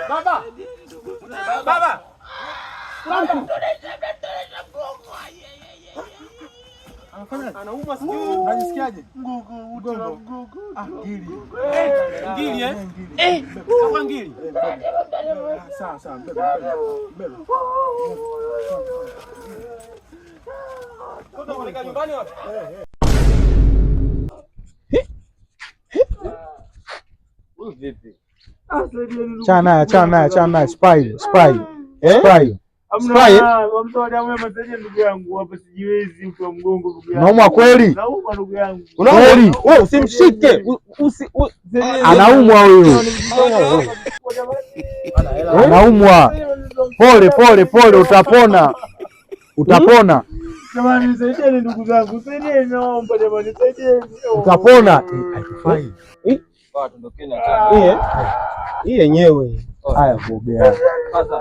Baba. Baba. Anauma sikio. Unajisikiaje? Mgongo. Ngili. Ngili Kwa ngili. Sawa. Mbele. Kwa kupeleka nyumbani wapi? Vipi? Chana spy. Ndugu yangu hapa sijiwezi, mtu wa mgongo ndugu yangu. Naumwa kweli? Naumwa ndugu yangu. Kweli? Wewe usimshike. Anaumwa huyu. Anaumwa. Pole, utapona. Jamani nisaidieni ndugu zangu. Nisaidieni naomba jamani nisaidieni. Utapona. Haifai. Tuondokeni. Hii yenyewe. Haya kuogea. Sasa.